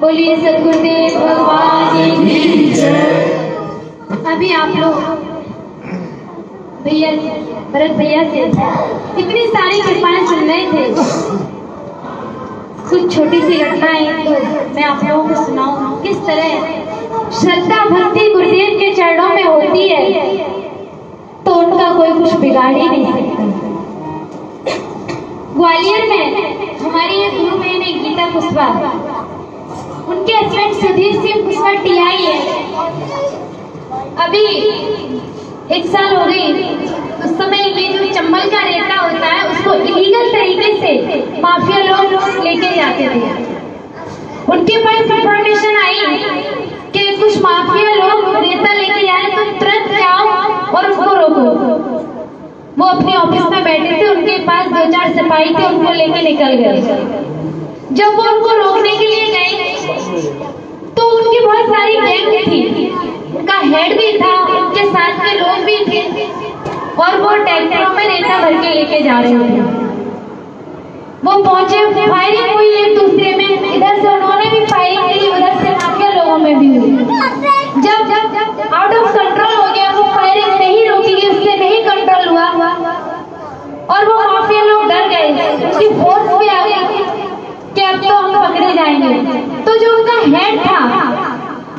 बोलिए सद्गुरुदेव भगवान की जय। अभी आप लोग भैया भरत भैया से इतनी सारी कृपाएं सुन रहे थे। कुछ छोटी सी घटनाएं तो मैं आप लोगों को सुनाऊं। किस तरह श्रद्धा भक्ति गुरुदेव के चरणों में होती है तो उनका कोई कुछ बिगाड़ ही नहीं सकता। ग्वालियर में हमारी एक गुरु बहन है गीता कुशवाहा, उनके हस्बैंड सुधीर सिंह कुशवाहा टीआई है। अभी 1 साल हो गई। उस समय ये जो चंबल का रेता होता है उसको इलीगल तरीके से माफिया लोग लेके जाते थे। उनके पास इंफॉर्मेशन आई कि कुछ माफिया लोग रेता लेके आए तो तुरंत जाओ और उनको रोको। वो अपने ऑफिस में बैठे थे, उनके पास 2-4 सिपाही थे, उनको लेके निकल गए। जब वो उनको रोकने के लिए गए तो उनकी बहुत सारी गैंग थी, उनका हेड भी था, उनके साथ के लोग भी थे और वो ट्रैक्टरों में रेता भर के लेके जा रहे थे। वो पहुंचे, फायरिंग हुई एक दूसरे में, इधर से उन्होंने भी फायरिंग की, उधर से माफिया लोगों में भी हुई। जब आउट ऑफ कंट्रोल हो गया, वो फायरिंग नहीं रोकी गई, उससे नहीं कंट्रोल हुआ और वो माफिया लोग डर गए। उसकी फोर्स भी आ गई कि अब तो हम पकड़े जाएंगे। तो जो उनका हेड था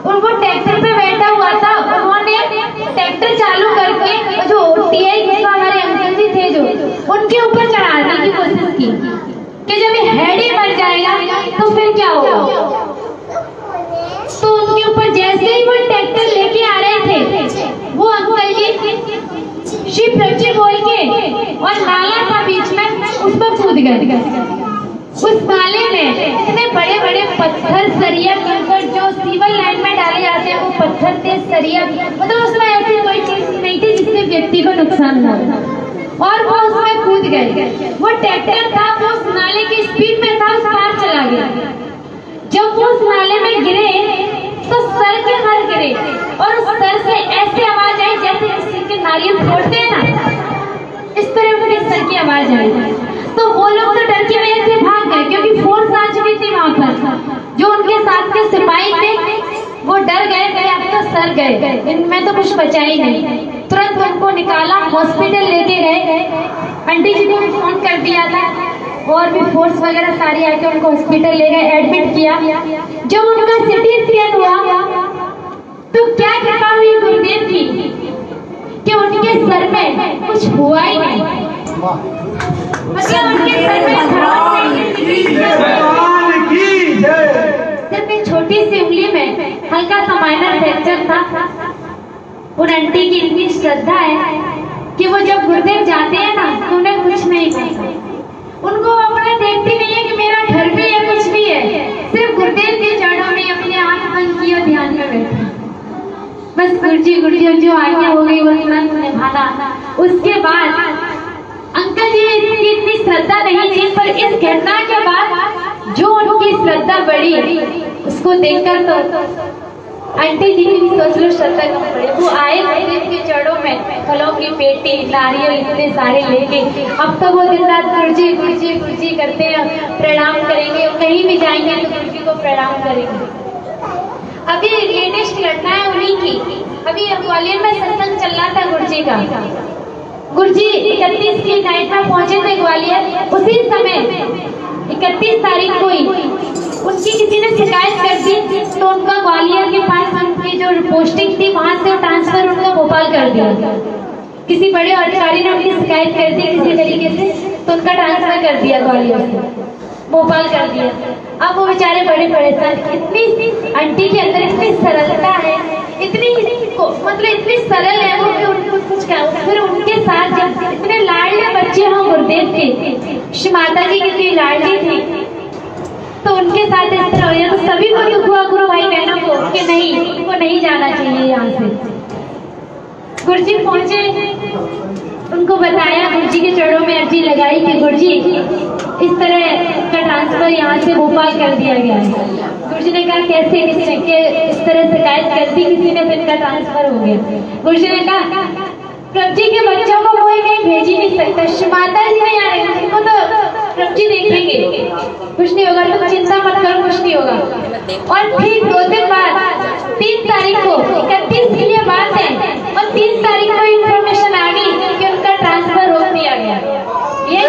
वो ट्रैक्टर पे बैठा हुआ था, उन्होंने ट्रैक्टर चालू करके जो टीआई कुशवाहा हमारे अंकल जी थे जो उनके ऊपर चढ़ाने की कोशिश की कि जब ये हेड ही मर जाएगा तो फिर क्या होगा। तो उनके ऊपर जैसे ही वो ट्रैक्टर लेके आ रहे थे वो अंकल जी शिव प्रभु बोल के और नाला था बीच में, उस पर कूद गए। उस नाले में इतने बड़े बड़े पत्थर सरिया के ऊपर जो सीवर लाइन में डाले जाते हैं वो पत्थर थे, सरिया, मतलब उसमें ऐसी कोई चीज नहीं थी जिससे व्यक्ति को नुकसान हो और वो उसमें कूद गए। वो ट्रैक्टर था, वो उस नाले की स्पीड में था, उस पार चला गया। जब वो उस नाले में गिरे तो सर के बल गिरे और उस सर से ऐसी आवाज आई जैसे किसी के नारियल फोड़ते हैं ना, इस तरह उनके सर की आवाज आई। तो वो लोग तो डर की वजह से भाग गए क्योंकि फोर्स आ चुकी थी वहां पर। जो उनके साथ के सिपाही थे वो डर गए कि अब तो सर गए, इनमें तो कुछ बचा ही नहीं। तुरंत उनको निकाला, हॉस्पिटल लेके गए। आंटी जी को भी फोन कर दिया था और भी फोर्स वगैरह सारी आके उनको हॉस्पिटल ले गए, एडमिट किया। जब उनका सिटी स्कैन हुआ तो क्या कृपा हुई गुरुदेव की कि उनके सर में कुछ हुआ ही नहीं। मतलब उनके सर में सिर्फ एक छोटी सी उंगली में हल्का सा माइनर फ्रैक्चर था। उन आंटी की इतनी श्रद्धा है कि वो जब गुरुदेव जाते हैं ना तो उन्हें कुछ नहीं कहते। उनको अपना देखती नहीं है कि मेरा घर भी है, कुछ भी है, सिर्फ गुरुदेव के चरणों में अपने आंख बंद किए ध्यान में बैठे। बस गुरुजी जो आज्ञा हो गई वो तुरंत निभाना। उसके बाद अंकल जी की इतनी श्रद्धा नहीं थी, पर इस घटना के बाद जो उनकी श्रद्धा बढ़ी उसको देखकर तो आंटी जी की सोच लो श्रद्धा कम पड़ी। वो आए गुरुदेव के चरणों में फलों की पेटी, नारियल इतने सारे लेके। अब तो वो दिन रात गुरुजी करते हैं, प्रणाम करेंगे, कहीं भी जाएंगे तो गुरुजी को प्रणाम करेंगे। अभी लेटेस्ट घटना है उन्हीं की। अभी ग्वालियर में सत्संग चल रहा था गुरुजी का। गुरुजी 31 की नाइट में पहुंचे थे ग्वालियर। उसी समय 31 तारीख को ही उनकी किसी ने शिकायत कर दी तो उनका ग्वालियर के पास उनकी जो पोस्टिंग थी वहां से ट्रांसफर उनका भोपाल कर दिया। किसी बड़े अधिकारी ने उनकी शिकायत कर दी किसी तरीके से तो उनका ट्रांसफर कर दिया, ग्वालियर से भोपाल कर दिया। अब वो बेचारे बड़े परेशान। इतनी आंटी के अंदर इतनी सरलता है, इतनी मतलब इतनी सरल है वो कि उनको कुछ क्या। फिर उनके साथ जब इतने लाडले बच्चे हों गुरुदेव के, श्री माता जी कितनी लाडली थी, तो उनके साथ इस तरह हो जाए तो सभी को दुख हुआ गुरु भाई बहनों को कि नहीं, उनको नहीं जाना चाहिए यहाँ से। गुरुजी पहुंचे, उनको बताया, गुरुजी के चरणों में अर्जी लगाई कि गुरुजी इस तरह का ट्रांसफर यहाँ से भोपाल कर दिया गया है। गुरुजी ने कहा कैसे, किसी ने इस तरह शिकायत कर दी किसी ने, फिर का ट्रांसफर हो गया। गुरुजी ने कहा प्रभु जी के बच्चों को कोई कहीं भेज ही नहीं सकता, श्री माता जी नहीं आ रहे, उनको तो प्रभु जी देखेंगे, कुछ नहीं होगा, तो चिंता मत करो, कुछ नहीं होगा। और ठीक 2 दिन बाद 3 तारीख को 31 के लिए बात है और 3 तारीख को इंफॉर्मेशन आ गई कि उनका ट्रांसफर रोक दिया गया। ये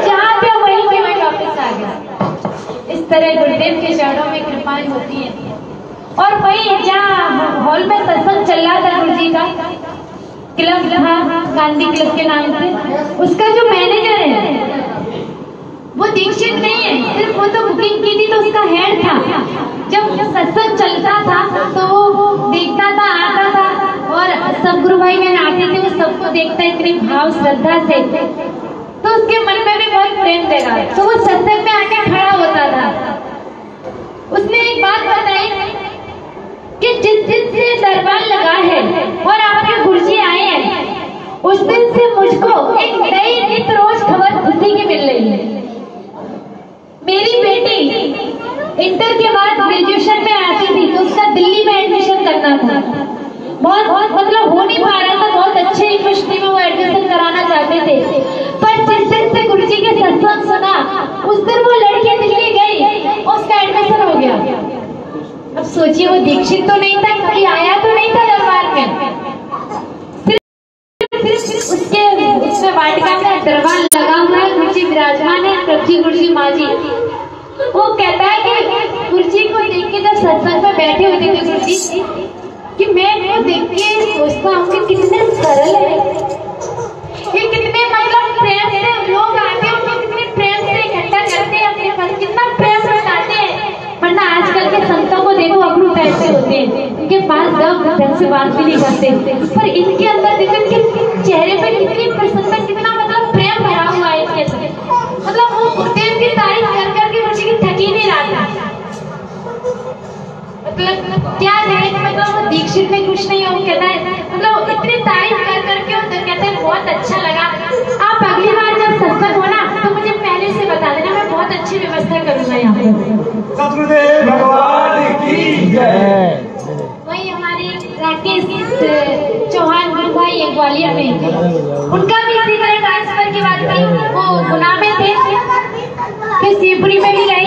जहाँ पे वहीं के वहीं वापस आ गया। इस तरह गुरुदेव के चरणों में कृपाएं होती है। और वही जहाँ हॉल में सत्संग चल रहा था गुरु जी का, क्लब था गांधी क्लब के नाम से, उसका जो मैनेजर है वो दीक्षित नहीं है, सिर्फ वो तो बुकिंग की थी तो उसका हेड था। जब सत्संग चलता था तो वो देखता था, आता था और सब गुरु भाई बहन आते थे, वो सबको देखता इतनी भाव श्रद्धा से, तो उसके मन में भी बहुत प्रेम देगा, तो वो सत्संग में आके खड़ा होता था। उसने एक बात बताई कि जिस दिन से दरबार लगा है और आपके गुरुजी आए हैं, उस दिन से मुझको एक नई नित रोज खबर खुशी की मिल रही है। मेरी बेटी इंटर के बाद ग्रेजुएशन में आती थी तो उसका दिल्ली में एडमिशन करना था, बहुत मतलब हो नहीं पा रहा था, बहुत अच्छे यूनिवर्सिटी में वो एडमिशन कराना चाहते थे। पर जिस दिन से गुरुजी के सत्संग सुना, उस दिन वो लड़की दिल्ली गई और उसका एडमिशन हो गया। अब सोचिए, वो दीक्षित तो नहीं था, कभी आया तो नहीं था दरबार में, सिर्फ उसके वाटिका में दरबार लगा हुआ है, गुरुजी विराजमान है, प्रभु गुरुजी माँ जी। वो कहता है कि गुरुजी को देख के जब सत्संग में बैठे होते थे गुरुजी, कि मैं वो देख के सोचता हूँ कि कितने सरल है, ये कितने मतलब प्रेम से लोग आते हैं, उनको कितने प्रेम से इकट्ठा करते हैं अपने पास, कितना प्रेम बताते हैं। वरना आजकल के संतों को देखो, अगरू पैसे होते हैं, इनके पास जाओ ढंग से बात भी नहीं करते, पर इनके अंदर देखो, इनके चेहरे पे कितनी प्रसन्नता, कितना मतलब प्रेम भरा हुआ है इनके अंदर। मतलब वो गुरुदेव की तारीफ कर करके मुझे थक ही नहीं रहा था। मतलब क्या कहे, मतलब वो दीक्षित में कुछ नहीं हो, कहता है मतलब इतनी तारीफ कर करके वो कहते हैं बहुत अच्छा लगा। आप अगली बार जब सत्संग हो ना तो मुझे पहले से बता देना, मैं बहुत अच्छी व्यवस्था करूंगा यहाँ पे। सतगुरुदेव भगवान की जय। वही हमारे राकेश चौहान गुरु भाई है ग्वालियर में, उनका भी इसी तरह ट्रांसफर की बात थी। वो गुना में थे, फिर शिवपुरी में भी रहे,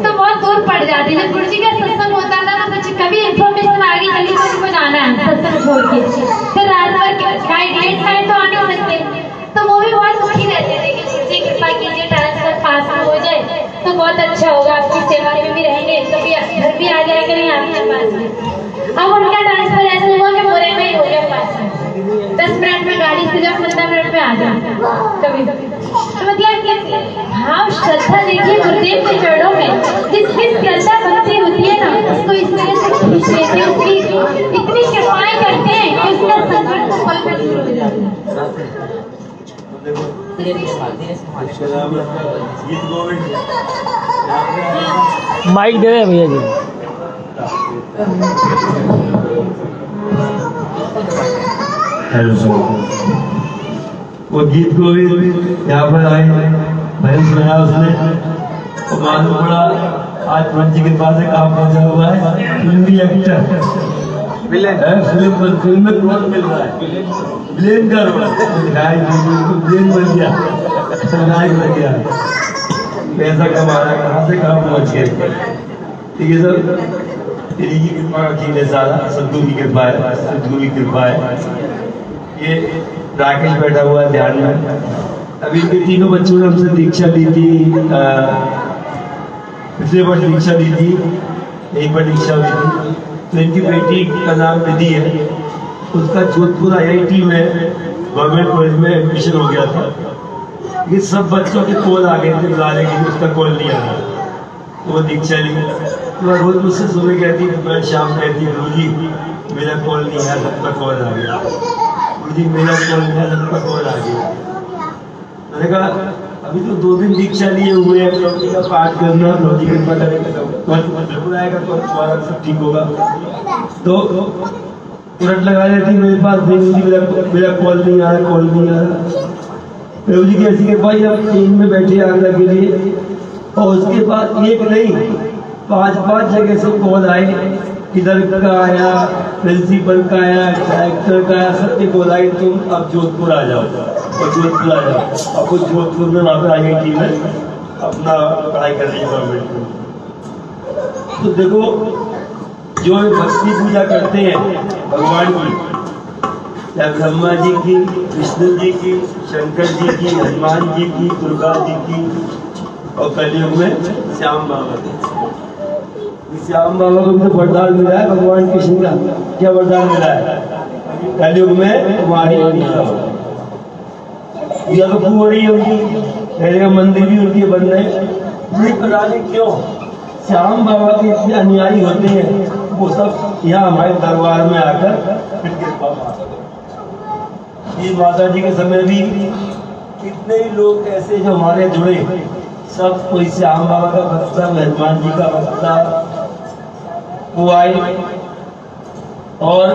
तो बहुत दूर पड़ जाती। जब गुरु जी का सत्संग होता था ना तो कभी इन्फॉर्मेशन आ गई जल्दी मुझको जाना है सत्संग छोड़ के, फिर रात भर लेट नाइट तो आ नहीं सकते, तो वो भी बहुत दुखी रहते थे कि गुरु जी कृपा कीजिए ट्रांसफर पास में हो जाए तो बहुत अच्छा होगा, आपकी सेवा में भी रहेंगे, कभी घर भी आ जाया करें आपके पास में। अब उनका ट्रांसफर ऐसा हुआ कि मोरे में ही हो गया पास में, 10 मिनट में गाड़ी से जब 15 मिनट में आ जाए कभी। तो मतलब भाव श्रद्धा देखिए गुरुदेव के चरणों में, जिसकी श्रद्धा भक्ति होती है ना, उसको इस तरह से खींच लेते हैं, उसकी इतनी कृपाएं करते हैं कि उसका संकट को पल में दूर हो जाता है। माइक दे रहे भैया जी। वो गीत को भी यहाँ पर आए भजन सुनाया उसने, और मालूम पड़ा आज पंची के पास काम पहुंचा हुआ है, फिल्मी एक्टर, फिल्म में रोल मिल रहा है, विलेन का रोल, विलेन बन गया, नायक बन गया, पैसा कमा रहा है, कहाँ से कहाँ पहुंच गए। ठीक है सर, तेरी की कृपा की सारा सद्गुरु की कृपा है, सद्गुरु की कृपा है। ये राकेश बैठा हुआ है ध्यान में। अभी के तीनों बच्चों ने हमसे दीक्षा ली थी, पिछले वर्ष दीक्षा ली थी, एक बार दीक्षा हुई थी। तो इनकी बेटी का नाम निधि है, उसका जोधपुर IIT में गवर्नमेंट कॉलेज में एडमिशन हो गया था। ये सब बच्चों के कॉल आ गए थे बुलाने के लिए, उसका कॉल नहीं आया, तो वो दीक्षा ली। तो रोज मुझसे सुबह कहती, दोपहर शाम कहती, गुरु जी मेरा कॉल नहीं आया, सबका कॉल आ गया, गुरु जी मेरा कॉल नहीं आया, सबका कॉल आ गया। मैंने कहा अभी तो 2 दिन दीक्षा लिए हुए हैं, प्रभु का पाठ करना, प्रभु की कृपा बिल्कुल आएगा तो तुम्हारा सब ठीक होगा। तो तुरंत लगा देती मेरे पास, मेरा कॉल नहीं आ रहा, कॉल नहीं आ रहा। प्रभु जी कैसी कृपा, अब ट्रेन में बैठे आगरा के लिए, और उसके बाद एक नहीं 5 जगह से कॉल आए, किधर का आया, प्रिंसिपल का आया, डायरेक्टर का आया, सबके कॉल आए, तुम अब जोधपुर आ जाओ, और जोधपुर आ जाओ। अब कुछ जोधपुर में वहाँ पे IIT में अपना पढ़ाई कर रही है गवर्नमेंट में। तो देखो, जो भक्ति पूजा करते हैं भगवान की, चाहे ब्रह्मा जी की, विष्णु जी की, शंकर जी की, हनुमान जी की, दुर्गा जी की, और कलयुग में श्याम बाबा की। श्याम बाबा को तो वरदान मिला है भगवान कृष्ण का। क्या वरदान मिला है? कलयुग में तुम्हारी यह तो हो रही है उनकी, पहले मंदिर भी उनके बन रहे हैं। पता नहीं क्यों श्याम बाबा के इतने अनुयायी होते हैं, वो सब यहाँ हमारे दरबार में आकर ये माता जी के समय भी कितने ही लोग ऐसे जो हमारे जुड़े, सब कोई श्याम बाबा का भक्ता, हनुमान जी का भक्ता, वो आए। और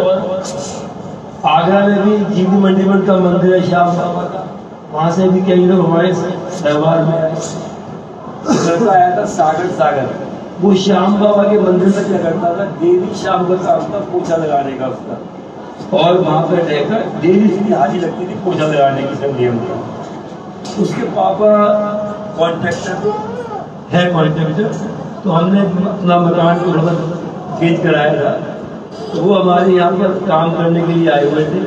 आगरा में भी जीवी मंडीमन का मंदिर है श्याम बाबा का, वहां से भी कई लोग हमारे दरबार में आए। लड़का आया था सागर, वो श्याम बाबा के मंदिर में क्या करता था, डेली शाम को काम था पोछा लगाने का उसका, और वहां पर रहकर डेली उसकी हाजिरी लगती थी पोछा लगाने की, सब नियम था। उसके पापा कॉन्ट्रैक्टर है, तो हमने अपना मकान को थोड़ा चेंज कराया था, तो वो हमारे यहाँ पर काम करने के लिए आए हुए थे।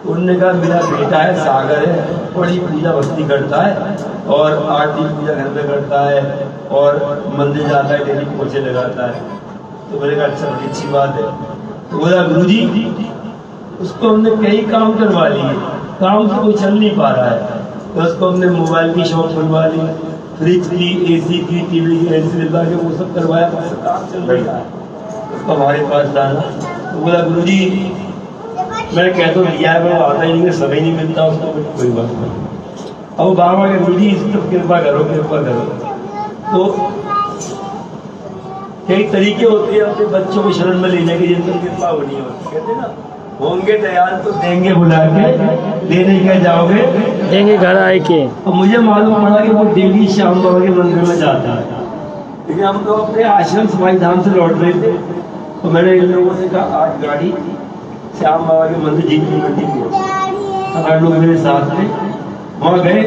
उन्होंने कहा मेरा बेटा है सागर है, बड़ी पूजा भक्ति करता है और आरती पूजा घर में करता है और मंदिर जाता है, डेली पोछे लगाता है। तो मैंने कहा अच्छा, बड़ी अच्छी बात है। तो बोला गुरुजी उसको हमने कई काम करवा लिए, काम तो कोई चल नहीं पा रहा है, तो उसको हमने मोबाइल की शॉप खुलवा ली, फ्रिज की, AC की, TV की, LCD लगा के वो सब करवाया, काम चल रहा है। उसको हमारे पास लाना, तो बोला गुरुजी मैंने कह तो लिया है, वो आता ही नहीं, समय नहीं मिलता उसको। कोई बात नहीं, अब बाबा के गुरुजी इस पर कृपा करो। तो कई तरीके होते हैं अपने बच्चों को शरण में लेने के, जिन पर कृपा होनी होती। कहते ना, होंगे दयाल तो देंगे बुला के, लेने के जाओगे देंगे घर आए के। और मुझे मालूम पड़ा कि वो डेली श्याम बाबा के मंदिर में जाता है। लेकिन हम तो अपने आश्रम सवाई धाम से लौट रहे थे, तो मैंने इन लोगों से कहा आज गाड़ी श्याम बाबा के मंदिर जीवी मंडी की, 8 लोग मेरे साथ थे। वहाँ गए,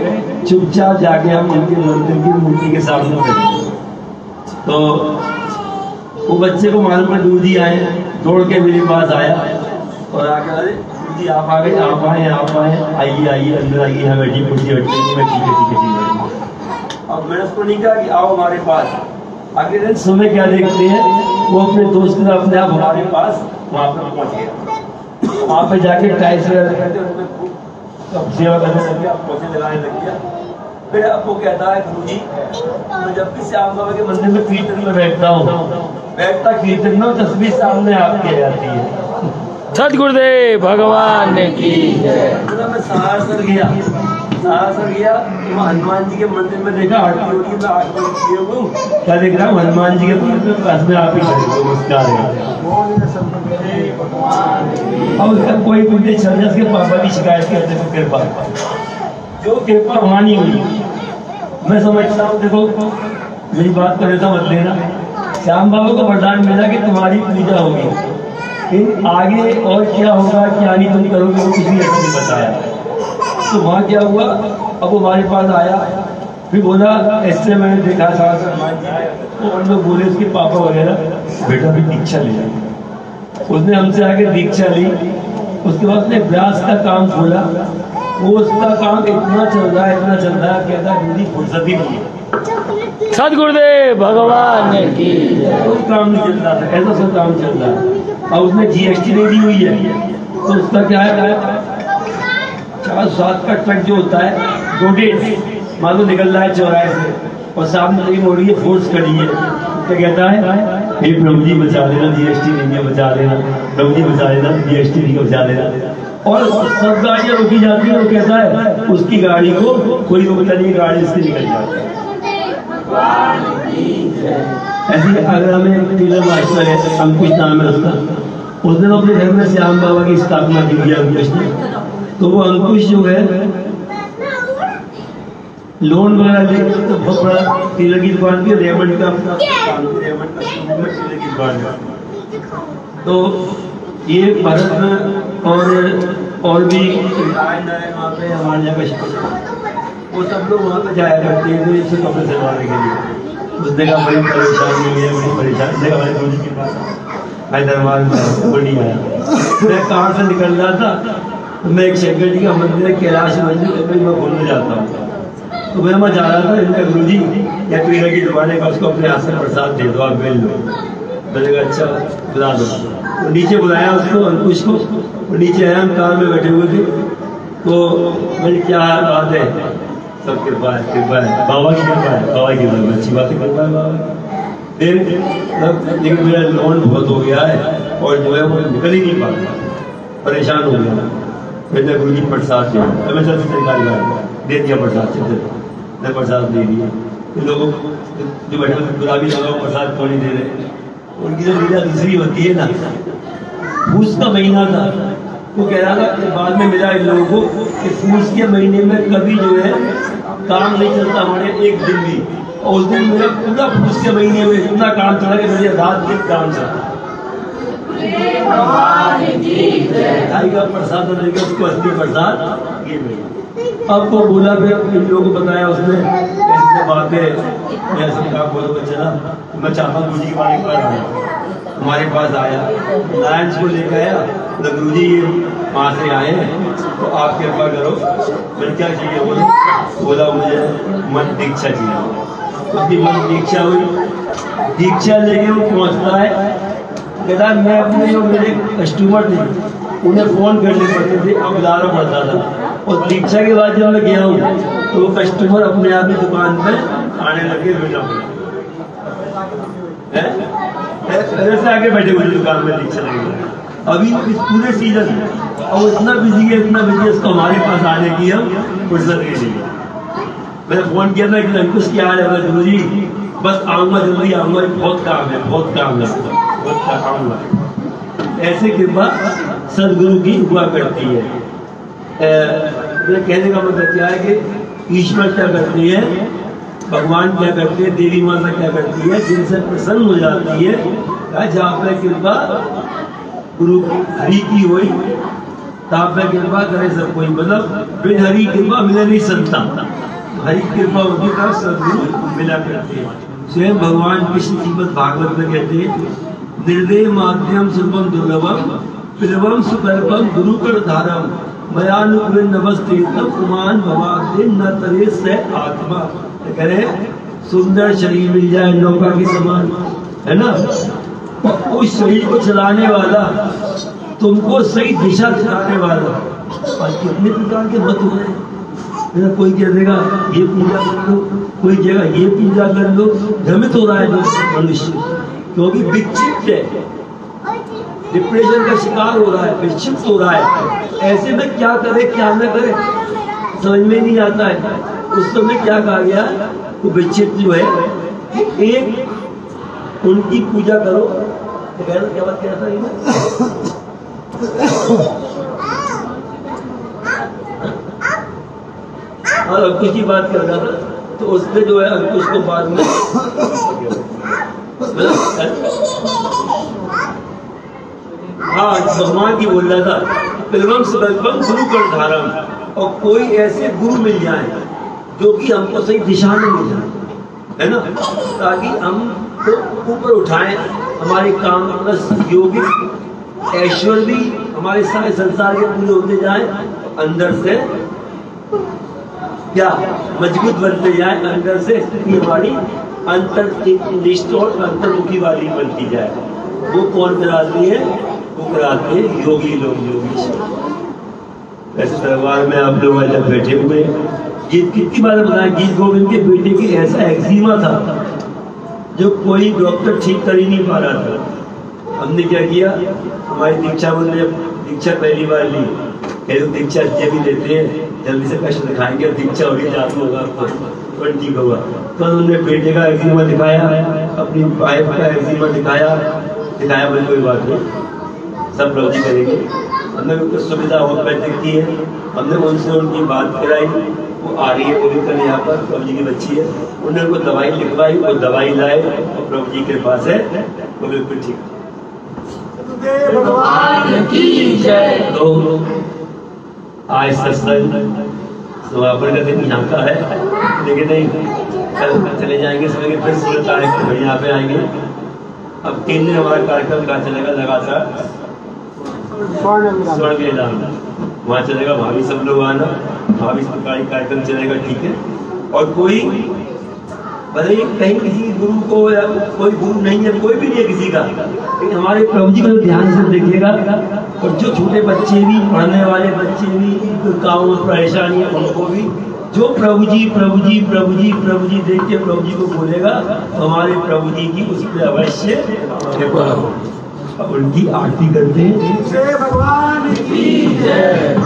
चुपचाप जाके हम उनके मंदिर की मूर्ति के सामने बैठे। तो वो बच्चे को मालूम पर दूधी आए, दौड़ के मेरे पास आया और आकर अरे जी आप आ गए, आप आए, आइए अंदर आइए, हम बैठी कुर्सी बैठे। मैं ठीक है। अब मैंने उसको नहीं कहा कि आओ हमारे पास। अगले दिन सुबह क्या देखते हैं, वो अपने दोस्त ने अपने आप हमारे पास वहाँ पर पहुँच गया। वहाँ पे जाके टाइल्स सेवा करने लग गया, पोछे लगाने लग गया। फिर अब वो कहता है गुरुजी मैं जब भी श्याम बाबा के मंदिर में कीर्तन में बैठता कीर्तन में तस्वीर सामने आपकी आ जाती है। सतगुरुदेव भगवान ने की जय। मैं सहारसर गया, तो हनुमान जी के मंदिर में देखा आरती हो रही है। मैं आरती क्या देख रहा हूँ, हनुमान जी के मंदिर में पास में आप ही नमस्कार है। अब उसका कोई मुझे चल जाए, उसके पापा की शिकायत करते थे कृपा, जो कृपा मानी हुई। मैं समझता हूँ, देखो मेरी बात कर लेता मत लेना, श्याम बाबा को वरदान मिला कि तुम्हारी पूजा होगी, लेकिन आगे और क्या होगा क्या नहीं तुम करोगे वो किसी ने नहीं बताया। तो वहाँ क्या हुआ, अब वो हमारे पास आया, फिर बोला ऐसे मैंने देखा था, तो उन लोग बोले उसके पापा वगैरह बेटा भी दीक्षा ले जाए। उसने हमसे आके दीक्षा ली। उसके बाद उसने व्यास का काम खोला, वो उसका काम इतना चल रहा है कहता है फुर्सत ही नहीं है। सतगुरुदेव भगवान ने की कोई काम नहीं चल रहा था, ऐसा सब काम चल रहा है। और उसने GST नहीं दी हुई है, तो उसका क्या है 4-7 का ट्रक जो होता है, 2 डेट मान लो निकल रहा है चौराहे से और सामने लेकिन हो रही है, फोर्स खड़ी है, तो कहता है हे प्रभु जी बचा लेना, GST नहीं है बचा लेना, प्रभु जी बचा लेना, GST नहीं है बचा लेना। और सब गाड़ियाँ रोकी जाती है, वो कहता है उसकी गाड़ी को कोई रोकता नहीं, गाड़ी उससे निकल जाती है। ऐसे आगरा में एक टीलर मास्टर है, अंकुश नाम है उसका, उसने अपने घर में श्याम बाबा की स्थापना की है अंकुश ने। तो वो अंकुश जो है लोन वगैरह लेकर तो बहुत बड़ा टीलर की दुकान भी, रेमंड का टीलर की दुकान है। तो ये भारत में और भी वहाँ पे हमारे यहाँ का वो सब लोग वहाँ पे जाया करते हैं इसे कपड़े सिलवाने के लिए। उसने कहा बड़ी परेशानी हुई है, बड़ी परेशानी हमारे गुरु जी के पास मैं दरबार में वो नहीं आया। मैं कहाँ से निकल रहा था, तो मैं एक शंकर जी का मंदिर है कैलाश मंदिर, कभी मैं घूमने जाता हूँ, तो मैं वहाँ जा रहा था। इनका गुरु जी या पीढ़ा की दुकान का उसको अपने हाथ से प्रसाद दे दो, आप मिल लो। मैंने कहा अच्छा बुला दो। तो नीचे बुलाया उसको, अंकुश को, वो नीचे आया, हम कार में बैठे हुए थे। तो मैंने क्या बात है, सब कृपा है, कृपा है, बाबा की कृपा है, बाबा की कृपा है, अच्छी बात है, कृपा है बाबा। फिर लेकिन मेरा लोन बहुत हो गया है और जो है वो निकल ही नहीं पा रहा, परेशान हो गया। मैंने गुरु जी प्रसाद दिया, मैं सबसे सरकारी बात दे दिया प्रसाद से, मैं प्रसाद दे दिया। इन लोगों जो बैठे हुए बुरा भी लगा, प्रसाद क्यों नहीं दे रहे, उनकी जो लीला दूसरी होती है ना। फूस का महीना था, वो कह रहा था कि बाद में मिला इन लोगों को कि फूस के महीने में कभी जो है काम नहीं चलता हमारे एक दिन भी, और उस दिन मेरा पूरा फूस के महीने में इतना काम चला कि मेरे रात दिन काम चला। का प्रसाद देगा उसको असली प्रसाद ये नहीं। अब वो बोला, फिर इन लोगों को बताया उसने ऐसे बातें, ऐसे काम बोलो चला। मैं चाहता हूँ गुरु जी के बारे में आया, हमारे पास आया, नारायण को लेकर आया, तो गुरु जी ये वहाँ से आए हैं तो आप कृपा करो। फिर क्या चाहिए बोला मुझे मन दीक्षा चाहिए। उसकी मन दीक्षा हुई, दीक्षा लेके वो पहुँचता है, कहता मैं अपने जो मेरे कस्टमर थे उन्हें फ़ोन करने पड़ते थे, अब बुलाना पड़ता था। और दीक्षा के बाद जब मैं गया हूँ तो वो कस्टमर अपने आप ही दुकान पर आने लगे, बेटा ऐसे आके बैठे हुए दुकान में दीक्षा लगी। अभी इस पूरे सीजन और इतना बिजी है, इतना बिजी है, उसको हमारे पास आने की हम फुर्सत के लिए। मैंने फ़ोन किया था कि अंकुश क्या हाल है, गुरु जी बस आऊँगा, जल्दी आऊँगा, बहुत काम है, बहुत काम है, बहुत काम है। ऐसे कृपा सदगुरु की हुआ करती है। कहने का मतलब क्या है कि ईश्वर क्या करती है, भगवान क्या करते हैं, देवी माता क्या करती है, जिनसे प्रसन्न हो जाती है। जहाँ पे कृपा गुरु हरि की हुई तहाँ पे कृपा करे सब कोई, मतलब बिन हरि कृपा मिले नहीं सकता। हरि कृपा होती तब सदगुरु मिला करते हैं। स्वयं भगवान कृष्ण श्रीमद् भागवत में कहते हैं, निर्दय माध्यम सुलभम दुर्लभम पिलवम सुकल्पम गुरु कर धारम मयानुकुल नमस्ते उमान भवाब्दे न तरे से आत्मा। कह सुंदर शरीर मिल जाए नौका के समान, है ना, उस शरीर को चलाने वाला, तुमको सही दिशा दिखाने वाला। और कितने प्रकार के मत हो रहे, कोई कह देगा ये पूजा कर लो, कोई जगह ये पूजा कर लो। भ्रमित हो रहा है जो मनुष्य, क्योंकि विक्षिप्त है, डिप्रेशन का शिकार हो रहा है, विक्षिप्त हो रहा है। ऐसे में क्या करे क्या न करे समझ में नहीं आता है। उस समय क्या कहा गया, वो विक्षिप्त जो है, एक उनकी पूजा करो। तो क्या बात कहता है, और अंकुश की बात कर रहा था, तो उसने जो है अंकुश को बाद में हाँ भगवान की बोल रहा था, पिलवम सुकल्पम गुरु कर धारम। और कोई ऐसे गुरु मिल जाए जो कि हमको सही दिशा में मिल जाए, है ना, ताकि हम तो ऊपर उठाएं, हमारे काम यौगिक ऐश्वर्य भी हमारे सारे संसार के पूरे होते जाए, अंदर से क्या मजबूत बनते जाए, अंदर से हमारी अंतर्निष्ठ और अंतर्मुखी वाली बनती जाए। वो कौन कराती है, वो कराते हैं योगी लोग, योगी। ऐसे दरबार में आप लोग जब बैठे हुए, गीत कितनी बार बताया, गीत गोविंद के बेटे की ऐसा एक्जिमा था जो कोई डॉक्टर ठीक कर ही नहीं पा रहा था। हमने क्या किया, हमारी दीक्षा बोले, दीक्षा पहली बार ली, दीक्षा जब भी देते हैं जल्दी से कष्ट दिखाएंगे और दीक्षा हो गई, जादू होगा आपको, ठीक होगा। तो उन्होंने बेटे का एक्जिमा दिखाया, अपनी वाइफ का एक्जिमा दिखाया, बोले कोई बात नहीं, सब प्रभु जी करेंगे। हमने उनको सुविधा होम्योपैथिक की है, हमने उनसे उनकी बात कराई, वो आ रही है, वो भी कल यहाँ पर प्रभु जी की बच्ची है, उन्होंने उनको दवाई लिखवाई, वो दवाई लाए और प्रभु जी के पास है, वो बिल्कुल ठीक। तो आज सत्संग तो वापस का दिन यहाँ का है, लेकिन नहीं कल चले जाएंगे सवेरे, फिर 16 तारीख को यहाँ पे आएंगे। अब 3 दिन हमारा कार्यक्रम कहाँ चलेगा लगातार, स्वर्ण मैदान वहाँ चलेगा। भाभी सब लोग आना, भाभी सरकारी कार्यक्रम चलेगा, ठीक है। और कोई भले कहीं किसी गुरु को या कोई गुरु नहीं है, कोई भी नहीं है किसी का, लेकिन हमारे प्रभु जी को ध्यान से देखिएगा। और जो छोटे बच्चे भी, पढ़ने वाले बच्चे भी, गाँव में परेशानी है उनको भी, जो प्रभु जी प्रभु जी प्रभु जी प्रभु जी देख के प्रभु जी को बोलेगा तो हमारे प्रभु जी की उस पर अवश्य कृपा हो। अब उनकी आरती करते हैं। जय भगवान की जय।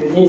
Ini